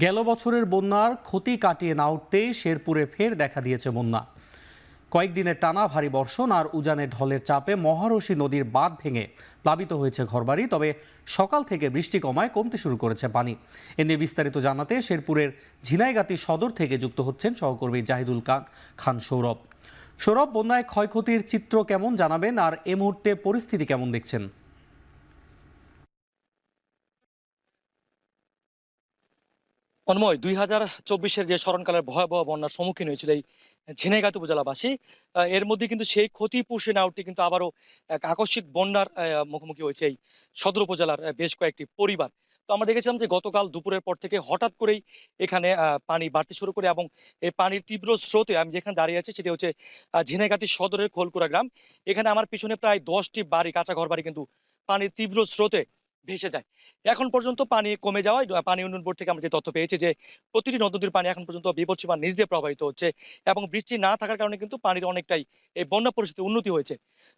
গেল বছরের বন্যার ক্ষতি কাটিয়ে না উঠতেই শেরপুরে ফের দেখা দিয়েছে বন্যা। কয়েকদিনের টানা ভারী বর্ষণ আর উজানের ঢলের চাপে মহারশী নদীর বাঁধ ভেঙে প্লাবিত হয়েছে ঘরবাড়ি। তবে সকাল থেকে বৃষ্টি কমায় কমতে শুরু করেছে পানি। এ নিয়ে বিস্তারিত জানাতে শেরপুরের ঝিনাইগাতি সদর থেকে যুক্ত হচ্ছেন সহকর্মী জাহিদুল খান সৌরভ। সৌরভ, বন্যায় ক্ষয়ক্ষতির চিত্র কেমন জানাবেন, আর এ মুহূর্তে পরিস্থিতি কেমন দেখছেন? অন্যময় ২০২৪-এর যে স্মরণকালের ভয়াবহ বন্যার সম্মুখীন হয়েছিল এই ঝিনাইগাতি উপজেলাবাসী, এর মধ্যে কিন্তু সেই ক্ষতি পুষে না উঠতে কিন্তু আবারও এক আকস্মিক বন্যার মুখোমুখি হয়েছে এই সদর উপজেলার বেশ কয়েকটি পরিবার। তো আমরা দেখেছিলাম যে গতকাল দুপুরের পর থেকে হঠাৎ করেই এখানে পানি বাড়তে শুরু করে, এবং এই পানির তীব্র স্রোতে আমি যেখানে দাঁড়িয়ে আছি সেটি হচ্ছে ঝিনাইগাতি সদরের খোলকুড়া গ্রাম। এখানে আমার পিছনে প্রায় ১০টি বাড়ি, কাঁচা ঘরবাড়ি কিন্তু পানির তীব্র স্রোতে ভেসে যায়। এখন পর্যন্ত পানি কমে যাওয়ায় পানি উন্নয়ন বোর্ড থেকে আমরা যে তথ্য পেয়েছি যে প্রতিটি নদ-নদীর পানি এখন পর্যন্ত বিপদসীমার নিচ দিয়ে প্রবাহিত হচ্ছে, এবং বৃষ্টি না থাকার কারণে কিন্তু পানির অনেকটাই এই বন্যা পরিস্থিতির উন্নতি হয়েছে।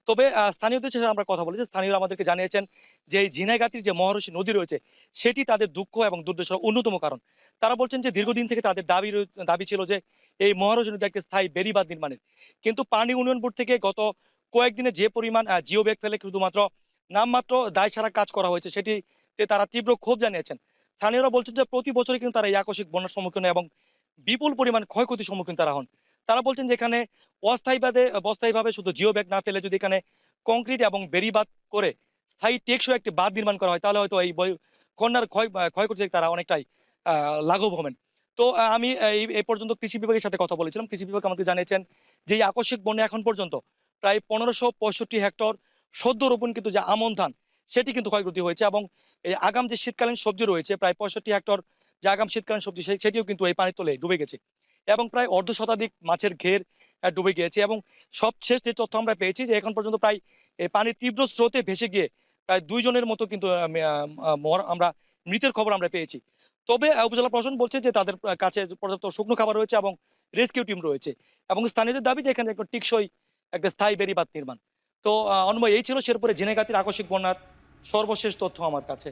তবে স্থানীয়দের সাথে আমরা কথা বলেছি। স্থানীয়রা আমাদেরকে জানিয়েছেন যে এই ঝিনাইগাতির যে মহারশী নদী রয়েছে সেটি তাদের দুঃখ এবং দুর্দশার অন্যতম কারণ। তারা বলছেন যে দীর্ঘদিন থেকে তাদের দাবি ছিল যে এই মহারশী নদীতে একটা স্থায়ী বেড়িবাঁধ নির্মাণের। কিন্তু পানি উন্নয়ন বোর্ড থেকে গত কয়েকদিনে যে পরিমাণ জিও ব্যাগ ফেলে শুধুমাত্র নামমাত্র দায় সারা কাজ করা হয়েছে, সেটিতে তারা তীব্র ক্ষোভ জানিয়েছেন। স্থানীয়রা বলছেন যে প্রতি বছরই কিন্তু তারা এই আকস্মিক বন্যার সম্মুখীন হয় এবং বিপুল পরিমাণ ক্ষয়ক্ষতির সম্মুখীন তারা হন। তারা বলছেন যে এখানে অস্থায়ীভাবে শুধু জিও ব্যাগ না ফেলে যদি এখানে কংক্রিট এবং বেড়িবাঁধ করে স্থায়ী টেকসই একটি বাঁধ নির্মাণ করা হয়, তাহলে হয়তো এই বন্যার ক্ষয়ক্ষতি থেকে তারা অনেকটাই লাঘব হবেন। তো আমি এই পর্যন্ত কৃষি বিভাগের সাথে কথা বলেছিলাম। কৃষি বিভাগ আমাকে জানিয়েছেন যে এই আকস্মিক বন্যা এখন পর্যন্ত প্রায় ১৫৬৫ হেক্টর সদ্য রোপণ কিন্তু যে আমন ধান, সেটি কিন্তু ক্ষয়ক্ষতি হয়েছে, এবং এই আগাম যে শীতকালীন সবজি রয়েছে প্রায় ৬৫ হেক্টর যে আগাম শীতকালীন সবজি, সেটিও কিন্তু এই পানির তলে ডুবে গেছে, এবং প্রায় অর্ধ শতাধিক মাছের ঘের ডুবে গিয়েছে। এবং সবশেষ যে তথ্য আমরা পেয়েছি যে এখন পর্যন্ত প্রায় এই পানির তীব্র স্রোতে ভেসে গিয়ে প্রায় ২ জনের মতো কিন্তু আমরা মৃতের খবর আমরা পেয়েছি। তবে উপজেলা প্রশাসন বলছে যে তাদের কাছে পর্যাপ্ত শুকনো খাবার রয়েছে এবং রেস্কিউ টিম রয়েছে, এবং স্থানীয়দের দাবি যে এখানে একটা টিকসই একটা স্থায়ী বেড়িবাঁধ নির্মাণ। তো অন্ময়, এই ছিল শেরপুরে ঝিনাইগাতির আকস্মিক বন্যার সর্বশেষ তথ্য আমার কাছে।